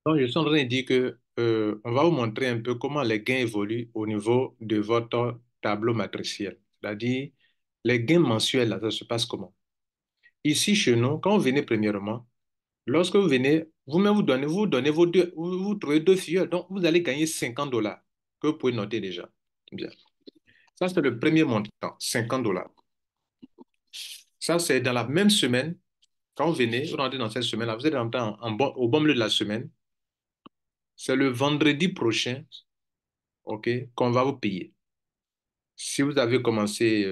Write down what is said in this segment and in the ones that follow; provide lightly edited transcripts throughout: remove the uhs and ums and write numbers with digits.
Donc, je suis en train de dire que, on va vous montrer un peu comment les gains évoluent au niveau de votre tableau matriciel. C'est-à-dire, les gains mensuels, là, ça se passe comment? Ici, chez nous, quand vous venez premièrement, lorsque vous venez, vous-même vous donnez vos deux, vous trouvez deux filleuls. Donc, vous allez gagner 50 dollars, que vous pouvez noter déjà. Bien. Ça, c'est le premier montant, 50 dollars. Ça, c'est dans la même semaine. Quand vous venez, vous rentrez dans cette semaine-là, vous êtes rentré au bon milieu de la semaine. C'est le vendredi prochain, OK, qu'on va vous payer. Si vous avez commencé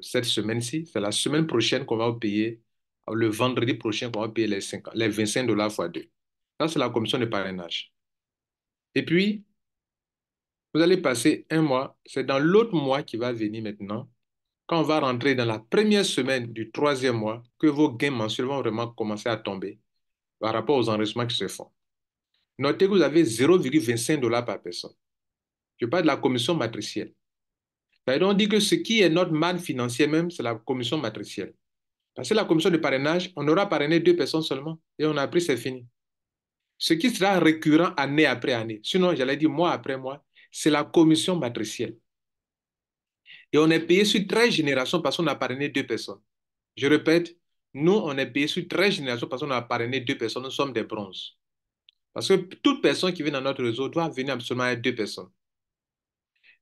cette semaine-ci, c'est la semaine prochaine qu'on va vous payer, le vendredi prochain qu'on va payer les 25 dollars fois 2. Ça, c'est la commission de parrainage. Et puis, vous allez passer un mois, c'est dans l'autre mois qui va venir maintenant, quand on va rentrer dans la première semaine du troisième mois, que vos gains mensuels vont vraiment commencer à tomber par rapport aux enregistrements qui se font. Notez que vous avez 0,25 dollars par personne. Je parle de la commission matricielle. On dit que ce qui est notre manne financière même, c'est la commission matricielle. Parce que la commission de parrainage, on aura parrainé deux personnes seulement et on a pris, c'est fini. Ce qui sera récurrent année après année, sinon, j'allais dire mois après mois, c'est la commission matricielle. Et on est payé sur 13 générations parce qu'on a parrainé deux personnes. Je répète, nous, on est payé sur 13 générations parce qu'on a parrainé deux personnes. Nous sommes des bronzes. Parce que toute personne qui vient dans notre réseau doit venir absolument avec deux personnes.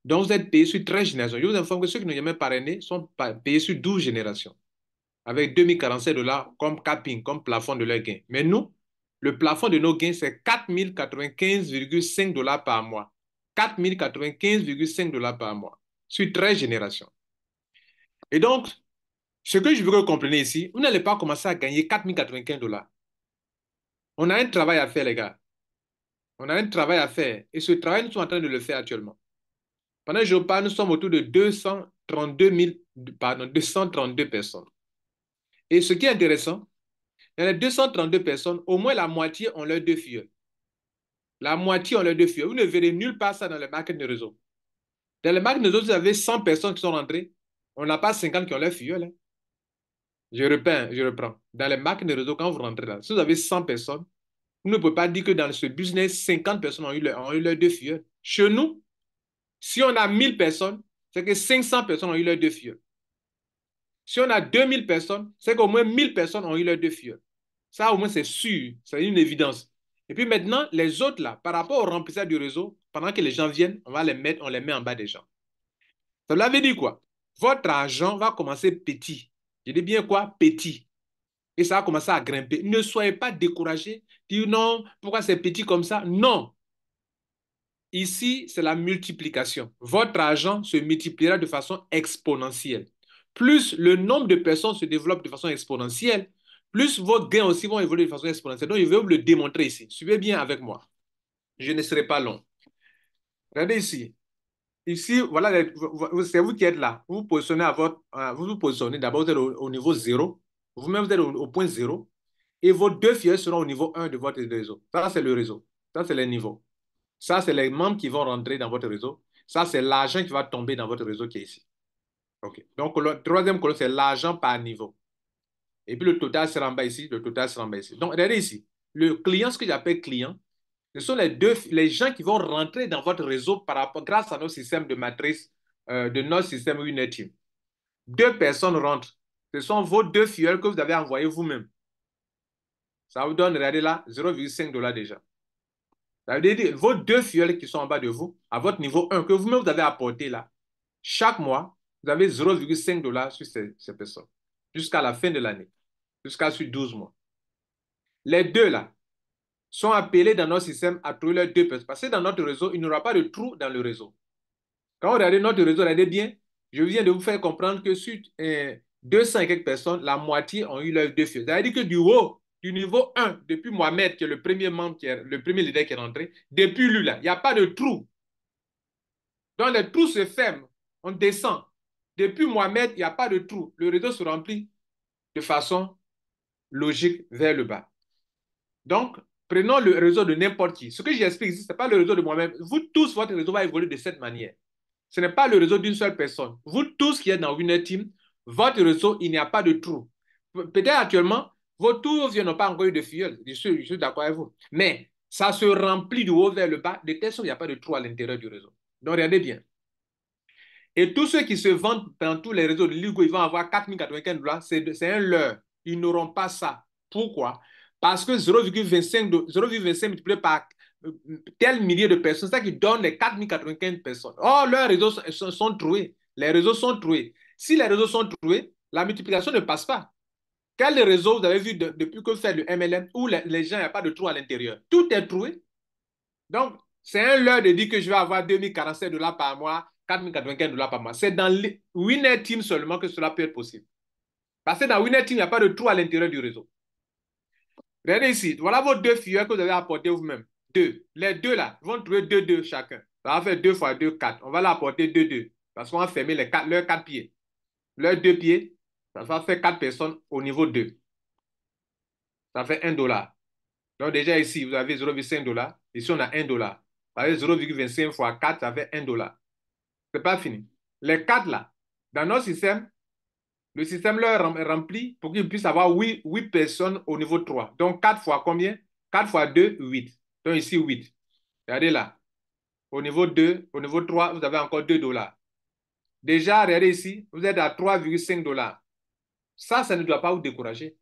Donc, vous êtes payé sur 13 générations. Je vous informe que ceux qui n'ont jamais parrainé sont payés sur 12 générations, avec 2047 dollars comme capping, comme plafond de leurs gains. Mais nous, le plafond de nos gains, c'est 4095,5 dollars par mois. 4095,5 dollars par mois, sur 13 générations. Et donc, ce que je veux que vous compreniez ici, vous n'allez pas commencer à gagner 4095 dollars. On a un travail à faire, les gars. On a un travail à faire. Et ce travail, nous sommes en train de le faire actuellement. Pendant que je parle, nous sommes autour de 232 000, pardon, 232 personnes. Et ce qui est intéressant, dans les 232 personnes, au moins la moitié ont leurs deux filles. La moitié ont leurs deux filles. Vous ne verrez nulle part ça dans les marques de réseau. Dans les marques de réseau, vous avez 100 personnes qui sont rentrées. On n'a pas 50 qui ont leurs filles. Là. Je reprends. Dans les marques de réseau, quand vous rentrez là, si vous avez 100 personnes, vous ne pouvez pas dire que dans ce business, 50 personnes ont eu leurs deux filles. Chez nous, si on a 1000 personnes, c'est que 500 personnes ont eu leurs deux filles. Si on a 2000 personnes, c'est qu'au moins 1000 personnes ont eu leurs deux filles. Ça, au moins, c'est sûr. C'est une évidence. Et puis maintenant, les autres, là, par rapport au remplissage du réseau, pendant que les gens viennent, on les met en bas des gens. Ça veut dire quoi? Votre argent va commencer petit. Je dis bien quoi? Petit. Et ça va commencer à grimper. Ne soyez pas découragés. Dites non, pourquoi c'est petit comme ça? Non. Ici, c'est la multiplication. Votre argent se multipliera de façon exponentielle. Plus le nombre de personnes se développe de façon exponentielle, plus vos gains aussi vont évoluer de façon exponentielle. Donc, je vais vous le démontrer ici. Suivez bien avec moi. Je ne serai pas long. Regardez ici. Ici, voilà, c'est vous qui êtes là. Vous vous positionnez vous vous positionnez. D'abord, vous êtes au niveau zéro. Vous-même, vous êtes au point zéro. Et vos deux filles seront au niveau 1 de votre réseau. Ça, c'est le réseau. Ça, c'est les niveaux. Ça, c'est les membres qui vont rentrer dans votre réseau. Ça, c'est l'argent qui va tomber dans votre réseau qui est ici. OK. Donc, le troisième colonne, c'est l'argent par niveau. Et puis, le total sera en bas ici. Le total sera en bas ici. Donc, regardez ici. Le client, ce que j'appelle client, ce sont les gens qui vont rentrer dans votre réseau grâce à notre système de matrice, de notre système Winner Team. Deux personnes rentrent. Ce sont vos deux filleuls que vous avez envoyés vous-même. Ça vous donne, regardez là, 0,5 dollars déjà. Ça veut dire vos deux filleuls qui sont en bas de vous, à votre niveau 1, que vous-même vous avez apporté là, chaque mois, vous avez 0,5 dollars sur ces personnes, jusqu'à la fin de l'année, jusqu'à sur 12 mois. Les deux là sont appelés dans notre système à trouver leurs deux personnes. Parce que dans notre réseau, il n'y aura pas de trou dans le réseau. Quand vous regardez notre réseau, regardez bien, je viens de vous faire comprendre que sur 200 et quelques personnes, la moitié ont eu leurs deux filleuls. Ça veut dire que du haut, du niveau 1, depuis Mohamed, qui est le premier membre, le premier leader qui est rentré, depuis lui, là, il n'y a pas de trou. Donc, les trous se ferment. On descend. Depuis Mohamed, il n'y a pas de trou. Le réseau se remplit de façon logique vers le bas. Donc, prenons le réseau de n'importe qui. Ce que j'explique ici, ce n'est pas le réseau de Mohamed. Vous tous, votre réseau va évoluer de cette manière. Ce n'est pas le réseau d'une seule personne. Vous tous qui êtes dans Winner Team, votre réseau, il n'y a pas de trou. Peut-être actuellement, vos tous n'ont pas encore eu de filleul. Je suis d'accord avec vous. Mais Ça se remplit du haut vers le bas, de telle sorte qu'il n'y a pas de trou à l'intérieur du réseau. Donc, regardez bien. Et tous ceux qui se vendent dans tous les réseaux de Ligo, ils vont avoir 4095 $, c'est un leurre. Ils n'auront pas ça. Pourquoi? Parce que 0,25 multiplié par tel millier de personnes, c'est ça qui donne les 4095 personnes. Oh, leurs réseaux sont troués. Les réseaux sont troués. Si les réseaux sont troués, la multiplication ne passe pas. Quel réseau vous avez vu depuis que vous faites le MLM où les gens, il n'y a pas de trou à l'intérieur? Tout est troué. Donc, c'est un leurre de dire que je vais avoir 2047 $ par mois, 4095 $ par mois. C'est dans Winner Team seulement que cela peut être possible. Parce que dans Winner Team, il n'y a pas de trou à l'intérieur du réseau. Regardez ici. Voilà vos deux figures que vous avez apportées vous-même. Deux. Les deux là, vont trouver 2 chacun. Ça va faire 2 fois 2, 4. On va l'apporter 2. Parce qu'on va fermer leurs 4 pieds. Leurs 2 pieds, ça va faire 4 personnes au niveau 2. Ça fait $1. Donc déjà ici, vous avez 0,5 $. Ici, on a $1. Vous avez 0,25 fois 4, ça fait $1. C'est pas fini. Les 4 là, dans notre système, le système leur remplit pour qu'ils puissent avoir 8 personnes au niveau 3. Donc 4 fois combien? 4 fois 2, 8. Donc ici, 8. Regardez là. Au niveau 2, au niveau 3, vous avez encore $2. Déjà, regardez ici, vous êtes à 3,5 $. Ça ne doit pas vous décourager.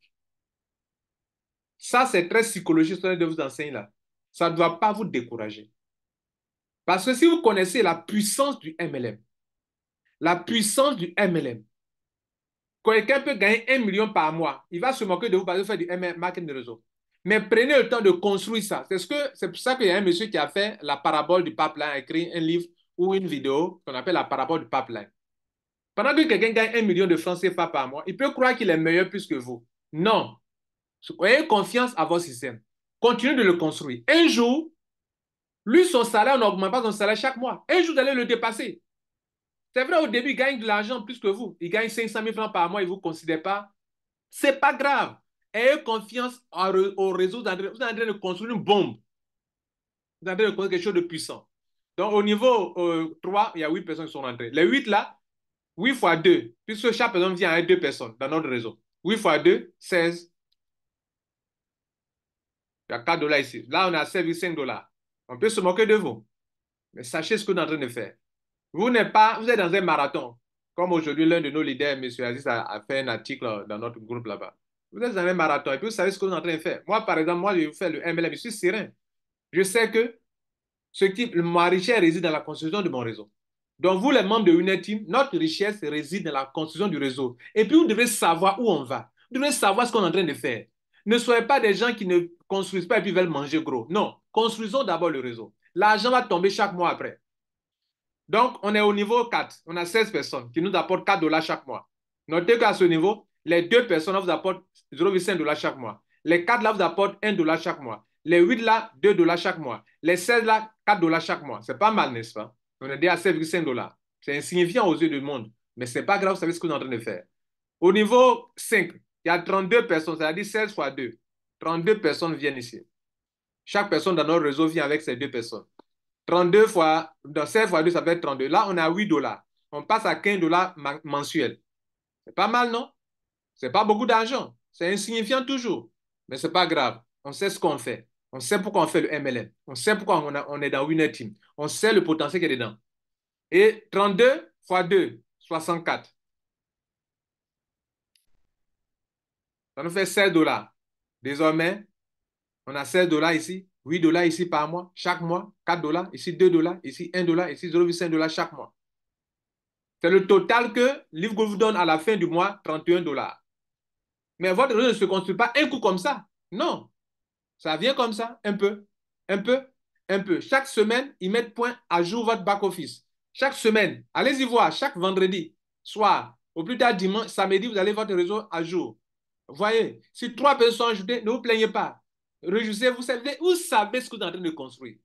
Ça, c'est très psychologique, ce que je vous enseigne là. Ça ne doit pas vous décourager. Parce que si vous connaissez la puissance du MLM, quelqu'un peut gagner 1 million par mois. Il va se moquer de vous parce que vous faites du MLM marketing de réseau. Mais prenez le temps de construire ça. C'est pour ça qu'il y a un monsieur qui a fait la parabole du pipeline, a écrit un livre ou une vidéo qu'on appelle la parabole du pipeline. Pendant que quelqu'un gagne 1 million de francs CFA par mois, il peut croire qu'il est meilleur plus que vous. Non. Ayez confiance à votre système. Continuez de le construire. Un jour, lui, son salaire n'augmente pas son salaire chaque mois. Un jour, vous allez le dépasser. C'est vrai, au début, il gagne de l'argent plus que vous. Il gagne 500 000 francs par mois, il ne vous considère pas. Ce n'est pas grave. Ayez confiance au réseau. Vous êtes en train de construire une bombe. Vous êtes en train de construire quelque chose de puissant. Donc, au niveau 3, il y a 8 personnes qui sont rentrées. Les 8 là, 8 fois 2, puisque chaque personne vient avec 2 personnes dans notre réseau. 8 fois 2, 16. Il y a 4 $ ici. Là, on a 7,5 $. On peut se moquer de vous. Mais sachez ce que vous êtes en train de faire. Vous êtes dans un marathon. Comme aujourd'hui, l'un de nos leaders, M. Aziz, a fait un article dans notre groupe là-bas. Vous êtes dans un marathon et puis vous savez ce que vous êtes en train de faire. Moi, par exemple, je vais faire le MLM, je suis serein. Je sais que ma richesse réside dans la construction de mon réseau. Donc, vous, les membres de Winner Team, notre richesse réside dans la construction du réseau. Et puis, vous devez savoir où on va. Vous devez savoir ce qu'on est en train de faire. Ne soyez pas des gens qui ne construisent pas et puis veulent manger gros. Non, construisons d'abord le réseau. L'argent va tomber chaque mois après. Donc, on est au niveau 4. On a 16 personnes qui nous apportent 4 $ chaque mois. Notez qu'à ce niveau, les 2 personnes là vous apportent 0,5 $ chaque mois. Les 4 là vous apportent 1 $ chaque mois. Les 8 là, 2 $ chaque mois. Les 16 là, 4 $ chaque mois. C'est pas mal, n'est-ce pas? On est déjà à 7,5 $. C'est insignifiant aux yeux du monde. Mais ce n'est pas grave, vous savez ce que vous êtes en train de faire. Au niveau 5, il y a 32 personnes, c'est-à-dire 16 fois 2. 32 personnes viennent ici. Chaque personne dans notre réseau vient avec ces 2 personnes. 32 fois, dans 16 fois 2, ça fait 32. Là, on a 8 $. On passe à 15 $ mensuels. C'est pas mal, non? C'est pas beaucoup d'argent. C'est insignifiant toujours. Mais c'est pas grave. On sait ce qu'on fait. On sait pourquoi on fait le MLM. On sait pourquoi on est dans Winner Team. On sait le potentiel qu'il y a dedans. Et 32 fois 2, 64. Ça nous fait 16 $. Désormais, on a 16 $ ici, 8 $ ici par mois, chaque mois, 4 $, ici 2 $, ici 1 $, ici 0,5 $ chaque mois. C'est le total que Livgo vous donne à la fin du mois, 31 $. Mais votre réseau ne se construit pas un coup comme ça. Non. Ça vient comme ça, un peu, un peu, un peu. Chaque semaine, ils mettent point à jour votre back-office. Chaque semaine, allez-y voir, chaque vendredi soir, au plus tard dimanche, samedi, vous allez votre réseau à jour. Vous voyez, si 3 personnes sont ajoutées, ne vous plaignez pas. Réjouissez, vous savez ce que vous êtes en train de construire.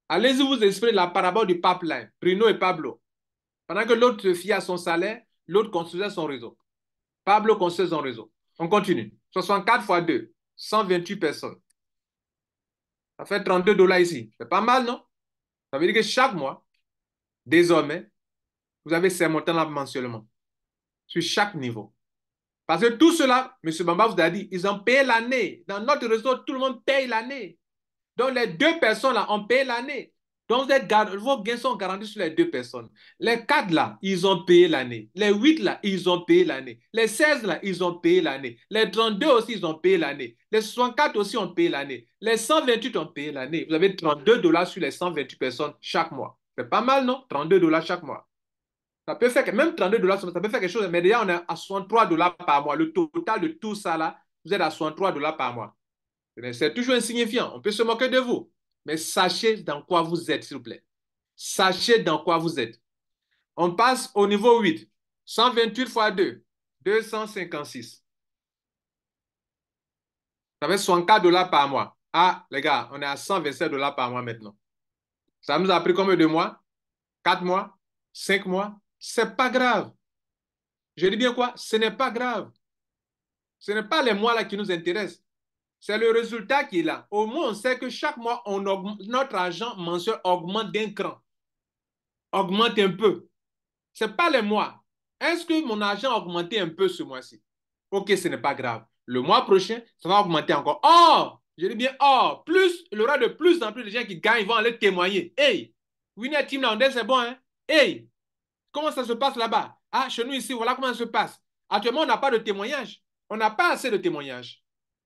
Allez-y vous exprimer la parabole du pipeline, Bruno et Pablo. Pendant que l'autre se fie à son salaire, l'autre construisait son réseau. Pablo construisait son réseau. On continue. 64 fois 2, 128 personnes. Ça fait 32 $ ici. C'est pas mal, non? Ça veut dire que chaque mois, désormais, vous avez ces montants-là mensuellement. Sur chaque niveau. Parce que tout cela, M. Bamba vous a dit, ils ont payé l'année. Dans notre réseau, tout le monde paye l'année. Donc, les deux personnes là ont payé l'année. Donc, vos gains sont garantis sur les deux personnes. Les 4 là, ils ont payé l'année. Les 8 là, ils ont payé l'année. Les 16 là, ils ont payé l'année. Les 32 aussi, ils ont payé l'année. Les 64 aussi ont payé l'année. Les 128 ont payé l'année. Vous avez $32 sur les 128 personnes chaque mois. C'est pas mal, non? $32 chaque mois. Ça peut faire, même $32, ça peut faire quelque chose. Mais déjà, on est à $63 par mois. Le total de tout ça là, vous êtes à $63 par mois. C'est toujours insignifiant. On peut se moquer de vous. Mais sachez dans quoi vous êtes, s'il vous plaît. Sachez dans quoi vous êtes. On passe au niveau 8. 128 fois 2, 256. Ça fait $64 par mois. Ah, les gars, on est à $127 par mois maintenant. Ça nous a pris combien de mois? 4 mois? 5 mois? C'est pas grave. Je dis bien quoi? Ce n'est pas grave. Ce n'est pas les mois là qui nous intéressent. C'est le résultat qui est là. Au moins, on sait que chaque mois, notre argent mensuel augmente d'un cran. Augmente un peu. Ce n'est pas les mois. Est-ce que mon argent a augmenté un peu ce mois-ci? Ok, ce n'est pas grave. Le mois prochain, ça va augmenter encore. Or, je dis bien or, plus, il y aura de plus en plus de gens qui gagnent, ils vont aller témoigner. Hey, Winner Team Landais, c'est bon, hein? Hey, comment ça se passe là-bas? Ah, chez nous ici, voilà comment ça se passe. Actuellement, on n'a pas de témoignage. On n'a pas assez de témoignages.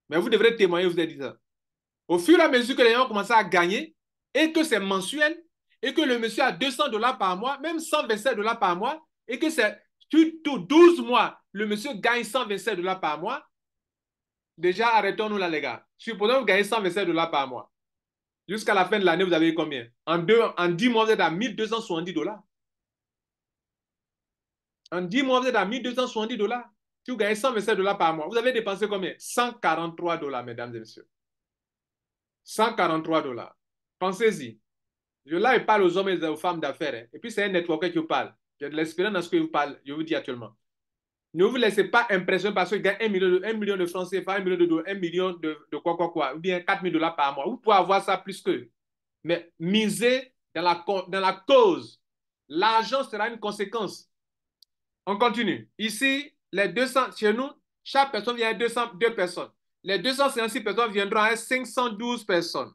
Mais vous devrez témoigner, vous avez dit ça. Au fur et à mesure que les gens commencent à gagner et que c'est mensuel et que le monsieur a $200 par mois, même $127 par mois, et que c'est tout 12 mois, le monsieur gagne $127 par mois, déjà arrêtons-nous là, les gars. Supposons que vous gagnez $127 par mois. Jusqu'à la fin de l'année, vous avez eu combien? En 10 mois, vous êtes à $1,270. En 10 mois, vous êtes à $1,270. Si vous gagnez $127 par mois, vous avez dépensé combien? $143, mesdames et messieurs. $143. Pensez-y. Là, il parle aux hommes et aux femmes d'affaires. Hein. Et puis, c'est un networker qui vous parle. Il y a de l'expérience dans ce que vous parle, je vous dis actuellement. Ne vous laissez pas impressionner parce qu'il gagne 1 million de francs CFA, 1 million $1 million de quoi, ou bien $4 000 par mois. Vous pouvez avoir ça plus que. Mais misez dans la cause. L'argent sera une conséquence. On continue. Ici, les 200, chez nous, chaque personne vient à 202 personnes. Les 256 personnes viendront à 512 personnes.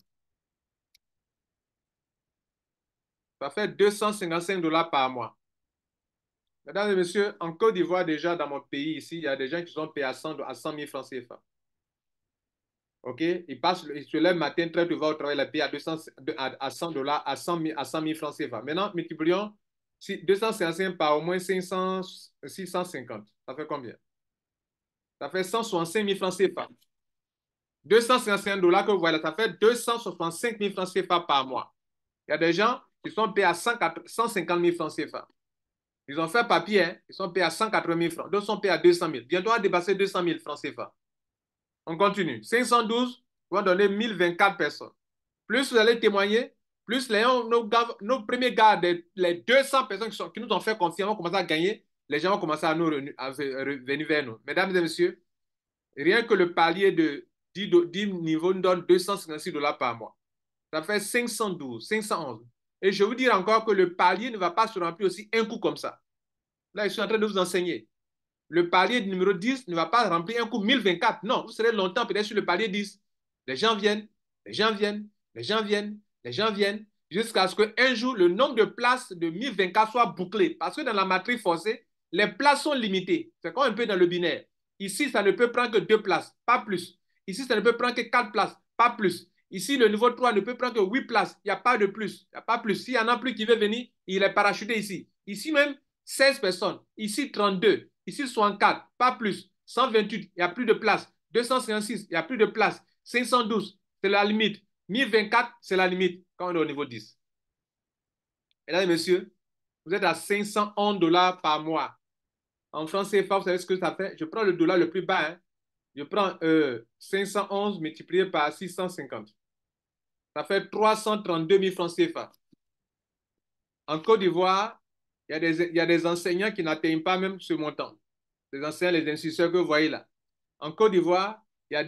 Ça fait $255 par mois. Mesdames et messieurs, en Côte d'Ivoire, déjà dans mon pays ici, il y a des gens qui sont payés à 100 000 francs CFA. OK? Ils se lèvent le matin, très tôt, vont au travail, les payent à $100, à 100 000 francs CFA. Maintenant, multiplions 255 par au moins 500, 650. Ça fait combien? Ça fait 165 000 francs CFA. $255 que vous voyez là, ça fait 265 000 francs CFA par mois. Il y a des gens qui sont payés à 150 000 francs CFA. Ils ont fait papier, hein? Ils sont payés à 180 000 francs. D'autres sont payés à 200 000. Bientôt, on va dépasser 200 000 francs CFA. On continue. 512 vont donner 1024 personnes. Plus vous allez témoigner, plus nos premiers gars, les 200 personnes qui nous ont fait confiance, vont commencer à gagner. Les gens vont commencer à venir vers nous. Mesdames et messieurs, rien que le palier de 10 niveaux nous donne $256 par mois. Ça fait 512, 511. Et je vous dis encore que le palier ne va pas se remplir aussi un coup comme ça. Là, je suis en train de vous enseigner. Le palier numéro 10 ne va pas remplir un coup 1024. Non, vous serez longtemps peut-être sur le palier 10. Les gens viennent, les gens viennent, les gens viennent, les gens viennent, jusqu'à ce qu'un jour, le nombre de places de 1024 soit bouclé. Parce que dans la matrice forcée, les places sont limitées. C'est comme un peu dans le binaire. Ici, ça ne peut prendre que 2 places, pas plus. Ici, ça ne peut prendre que 4 places, pas plus. Ici, le niveau 3 ne peut prendre que 8 places. Il n'y a pas de plus. Il n'y a pas plus. S'il y en a plus qui veut venir, il est parachuté ici. Ici même, 16 personnes. Ici, 32. Ici, 64. Pas plus. 128, il n'y a plus de place. 256, il n'y a plus de place. 512, c'est la limite. 1024, c'est la limite quand on est au niveau 10. Mesdames et messieurs, vous êtes à $511 par mois. En France CFA, vous savez ce que ça fait? Je prends le dollar le plus bas. Hein. Je prends 511 multiplié par 650. Ça fait 332 000 francs CFA. En Côte d'Ivoire, il y a des enseignants qui n'atteignent pas même ce montant. Les enseignants, les instituteurs que vous voyez là. En Côte d'Ivoire, il y a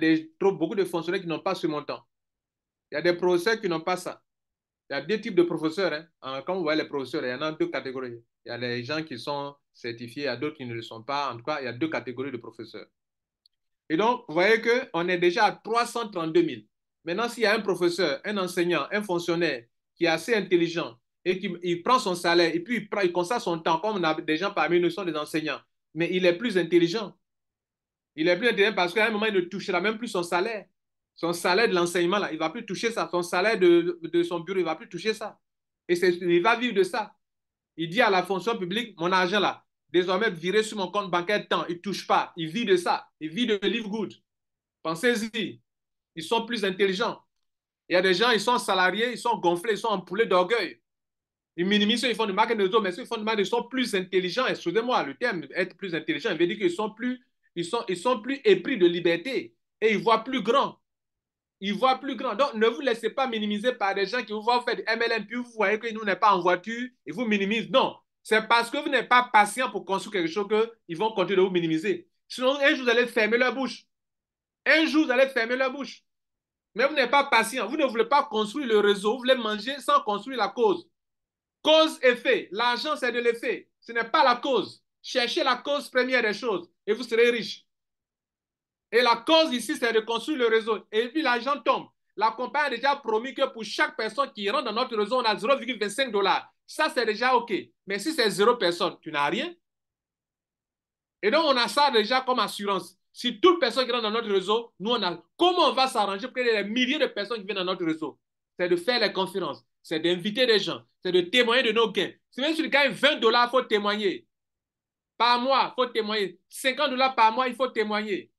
beaucoup de fonctionnaires qui n'ont pas ce montant. Il y a des professeurs qui n'ont pas ça. Il y a deux types de professeurs. Hein. Quand vous voyez les professeurs, il y en a deux catégories. Il y a les gens qui sont certifiés, il y a d'autres qui ne le sont pas. En tout cas, il y a deux catégories de professeurs. Et donc, vous voyez qu'on est déjà à 332 000. Maintenant, s'il y a un professeur, un enseignant, un fonctionnaire qui est assez intelligent et qui il prend son salaire et puis il consacre son temps, comme on a des gens parmi nous qui sont des enseignants, mais il est plus intelligent. Il est plus intelligent parce qu'à un moment, il ne touchera même plus son salaire. Son salaire de l'enseignement, là, il ne va plus toucher ça. Son salaire de son bureau, il ne va plus toucher ça. Et il va vivre de ça. Il dit à la fonction publique, mon argent là, désormais viré sur mon compte bancaire temps, il ne touche pas. Il vit de ça. Il vit de live good. Pensez-y. Ils sont plus intelligents. Il y a des gens, ils sont salariés, ils sont gonflés, ils sont empoulés d'orgueil. Ils minimisent, ils font du marketing de réseau, mais ceux qui font du marketing, ils sont plus intelligents. Excusez-moi, le terme être plus intelligent, il veut dire qu'ils sont plus, ils sont plus épris de liberté et ils voient plus grand. Ils voient plus grand. Donc, ne vous laissez pas minimiser par des gens qui vous voient faire du MLM, puis vous voyez que nous n'est pas en voiture, ils vous minimisent. Non, c'est parce que vous n'êtes pas patient pour construire quelque chose qu'ils vont continuer de vous minimiser. Sinon, un jour, vous allez fermer leur bouche. Un jour, vous allez fermer leur bouche. Mais vous n'êtes pas patient. Vous ne voulez pas construire le réseau. Vous voulez manger sans construire la cause. Cause-effet. L'argent, c'est de l'effet. Ce n'est pas la cause. Cherchez la cause première des choses et vous serez riche. Et la cause ici, c'est de construire le réseau. Et puis l'argent tombe. La compagnie a déjà promis que pour chaque personne qui rentre dans notre réseau, on a 0,25 $. Ça, c'est déjà OK. Mais si c'est 0 personne, tu n'as rien. Et donc, on a ça déjà comme assurance. Si toute personne qui rentre dans notre réseau, nous, on a comment on va s'arranger pour qu'il y ait des milliers de personnes qui viennent dans notre réseau? C'est de faire les conférences, c'est d'inviter des gens, c'est de témoigner de nos gains. Si même si tu gagnes 20 $, il faut témoigner. Par mois, il faut témoigner. 50 $ par mois, il faut témoigner.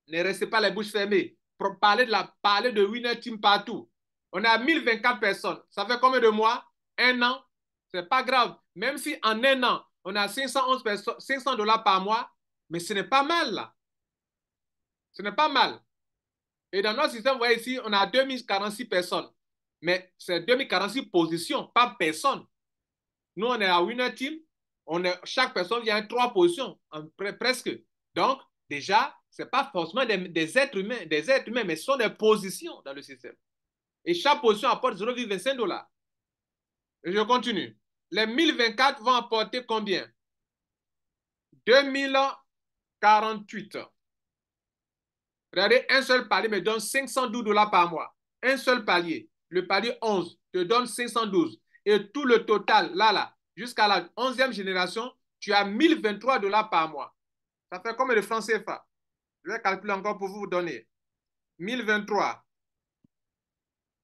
Ne restez pas les bouches fermées. Parler de Winner Team partout. On a 1024 personnes. Ça fait combien de mois? Un an? C'est pas grave. Même si en un an, on a 511 personnes, 500 $ par mois, mais ce n'est pas mal là. Ce n'est pas mal. Et dans notre système, vous voyez ici, on a 2046 personnes. Mais c'est 2046 positions, pas personnes. Nous, on est à Winner Team. Chaque personne vient à 3 positions, presque. Donc, déjà, ce n'est pas forcément des êtres humains, mais ce sont des positions dans le système. Et chaque position apporte 0,25 $. Et je continue. Les 1024 vont apporter combien? 2048. Regardez, un seul palier me donne 512 $ par mois. Un seul palier. Le palier 11 te donne 512. Et tout le total, là, jusqu'à la 11e génération, tu as 1023 $ par mois. Ça fait combien de francs CFA? Je vais calculer encore pour vous donner. 1023.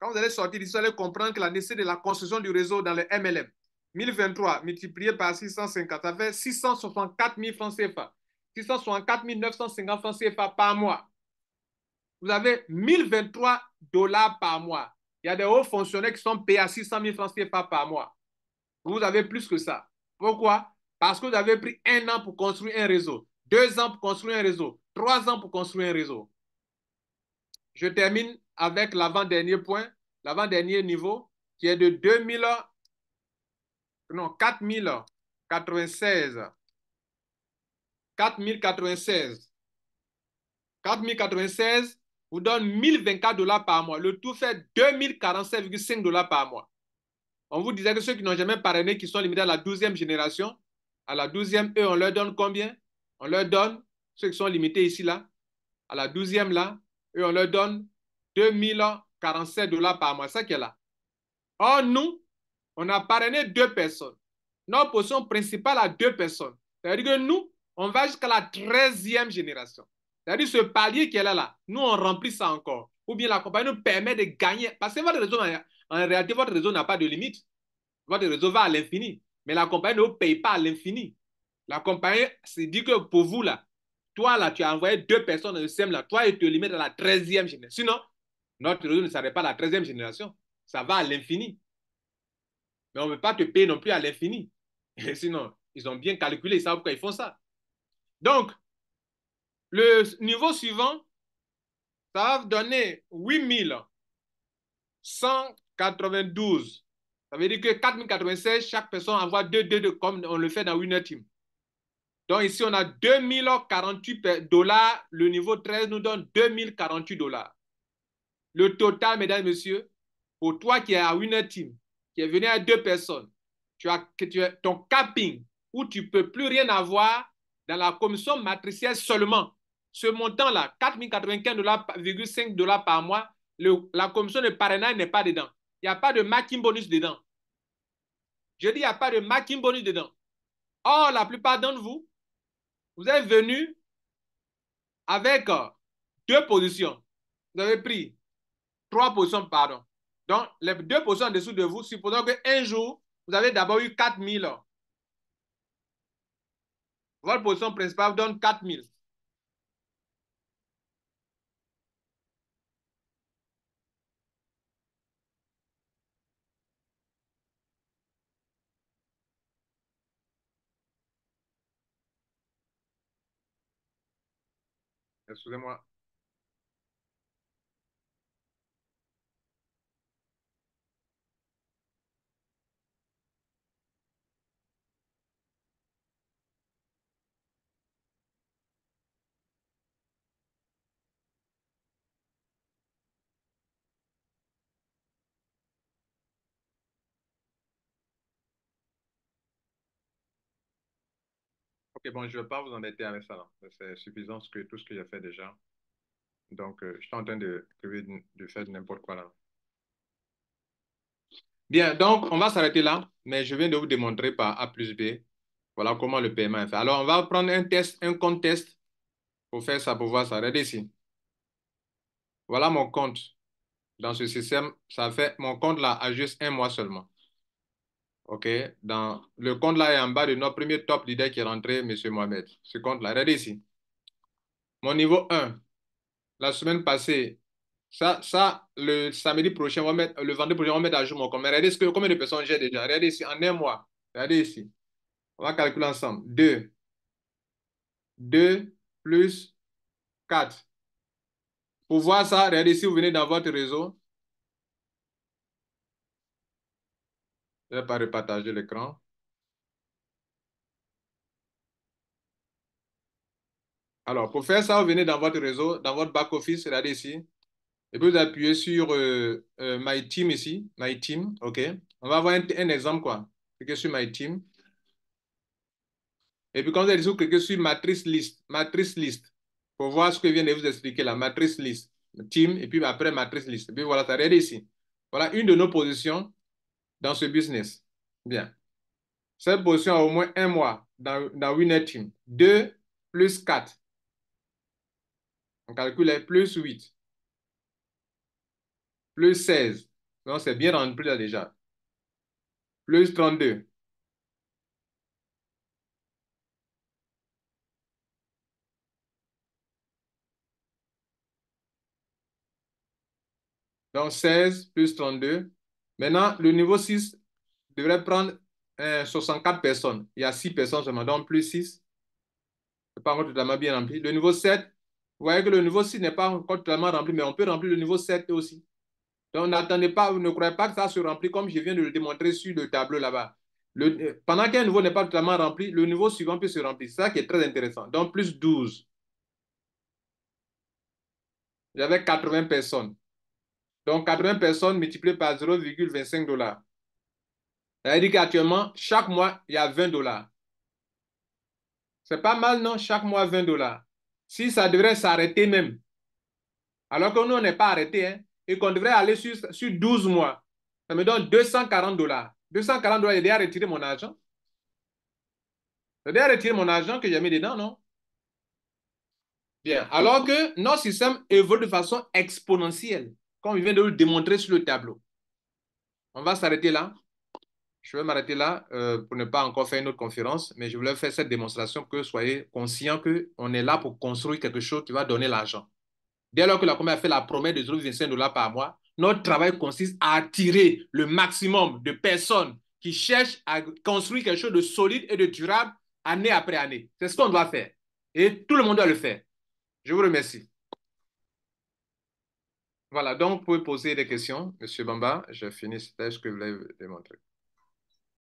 Quand vous allez sortir d'ici, vous allez comprendre que la nécessité de la construction du réseau dans le MLM. 1023 multiplié par 650, ça fait 664 000 francs CFA. 664 950 francs CFA par mois. Vous avez 1023 $ par mois. Il y a des hauts fonctionnaires qui sont payés à 600 000 francs CFA par mois. Vous avez plus que ça. Pourquoi? Parce que vous avez pris 1 an pour construire un réseau, 2 ans pour construire un réseau, 3 ans pour construire un réseau. Je termine avec l'avant-dernier point, l'avant-dernier niveau, qui est de 4096. 4096. 4096 vous donne 1024 $ par mois. Le tout fait 2047,5 $ par mois. On vous disait que ceux qui n'ont jamais parrainé, qui sont limités à la 12e génération, à la 12e, eux, on leur donne combien? On leur donne, ceux qui sont limités ici, là, à la 12e, là, eux, on leur donne 2047 $ par mois. C'est ça qui est là. Or, nous, on a parrainé 2 personnes. Notre position principale a 2 personnes. C'est-à-dire que nous, on va jusqu'à la 13e génération. C'est-à-dire ce palier qui est là, nous, on remplit ça encore. Ou bien la compagnie nous permet de gagner. Parce que votre réseau, en réalité, votre réseau n'a pas de limite. Votre réseau va à l'infini. Mais la compagnie ne vous paye pas à l'infini. La compagnie se dit que pour vous, là, toi, là, tu as envoyé 2 personnes dans le système, là. Toi, il te limite à la 13e génération. Sinon, notre réseau ne s'arrête pas à la 13e génération. Ça va à l'infini. Mais on ne veut pas te payer non plus à l'infini. Sinon, ils ont bien calculé, ils savent pourquoi ils font ça. Donc, le niveau suivant, ça va donner 8192. Ça veut dire que 4096, chaque personne envoie 2, comme on le fait dans Winner Team. Donc ici, on a 2048 $. Le niveau 13 nous donne 2048 $. Le total, mesdames et messieurs, pour toi qui es à Winner Team, qui est venu à 2 personnes, tu as ton capping, où tu ne peux plus rien avoir dans la commission matricielle seulement. Ce montant-là, 4095,5 $ par mois, la commission de parrainage n'est pas dedans. Il n'y a pas de marking bonus dedans. Je dis, il n'y a pas de marking bonus dedans. Or, la plupart d'entre vous, vous êtes venus avec deux positions. Vous avez pris trois positions, pardon. Donc, les deux positions en dessous de vous, supposons qu'un jour, vous avez d'abord eu 4 000. Votre position principale vous donne 4 000. Excusez-moi. Ok, bon, je ne vais pas vous embêter avec ça, là. C'est suffisant tout ce que j'ai fait déjà. Donc, je suis en train de faire n'importe quoi là. Bien, donc, on va s'arrêter là, mais je viens de vous démontrer par A plus B, voilà comment le paiement est fait. Alors, on va prendre un test, un compte test pour faire ça, pour voir ça. Regardez ici. Voilà mon compte dans ce système. Ça fait, mon compte là a juste un mois seulement. OK? Dans le compte là est en bas de notre premier top leader qui est rentré, M. Mohamed. Ce compte là, regardez ici. Mon niveau 1, la semaine passée, le samedi prochain, le vendredi prochain, on va mettre à jour mon compte. Mais regardez combien de personnes j'ai déjà. Regardez ici, en un mois. Regardez ici. On va calculer ensemble. 2. 2 plus 4. Pour voir ça, regardez si vous venez dans votre réseau. Je ne vais pas repartager l'écran. Alors, pour faire ça, vous venez dans votre réseau, dans votre back-office, regardez ici. Et puis, vous appuyez sur My Team ici. My Team, OK. On va voir un exemple, quoi. Cliquez sur My Team. Et puis, quand vous allez ici, vous cliquez sur Matrice List. Matrice List. Pour voir ce que je viens de vous expliquer là. Matrice List. Team, et puis après Matrice List. Et puis voilà, ça, regardez ici. Voilà une de nos positions dans ce business. Bien. Cette position a au moins un mois dans Winner Team. 2 plus 4. On calcule plus 8. Plus 16. Donc, c'est bien rempli là déjà. Plus 32. Donc, 16 plus 32. Maintenant, le niveau 6 devrait prendre 64 personnes. Il y a 6 personnes seulement. Donc, plus 6. Ce n'est pas encore totalement bien rempli. Le niveau 7, vous voyez que le niveau 6 n'est pas encore totalement rempli, mais on peut remplir le niveau 7 aussi. Donc, n'attendez pas, ne croyez pas que ça se remplit comme je viens de le démontrer sur le tableau là-bas. Pendant qu'un niveau n'est pas totalement rempli, le niveau suivant peut se remplir. C'est ça qui est très intéressant. Donc, plus 12. J'avais 80 personnes. Donc, 80 personnes multipliées par 0,25 $. Ça veut dire qu'actuellement, chaque mois, il y a 20 $. C'est pas mal, non? Chaque mois, 20 $. Si ça devrait s'arrêter même, alors que nous, on n'est pas arrêté, hein, et qu'on devrait aller sur 12 mois, ça me donne 240 $. 240 $, j'ai déjà retiré mon argent. J'ai déjà retiré mon argent que j'ai mis dedans, non? Bien. Alors que notre système évolue de façon exponentielle, comme il vient de le démontrer sur le tableau. On va s'arrêter là. Je vais m'arrêter là pour ne pas encore faire une autre conférence, mais je voulais faire cette démonstration pour que vous soyez conscients qu'on est là pour construire quelque chose qui va donner l'argent. Dès lors que la compagnie a fait la promesse de 0,25 $ par mois, notre travail consiste à attirer le maximum de personnes qui cherchent à construire quelque chose de solide et de durable année après année. C'est ce qu'on doit faire. Et tout le monde doit le faire. Je vous remercie. Voilà, donc vous pouvez poser des questions. Monsieur Bamba, j'ai fini ce que je voulais démontrer.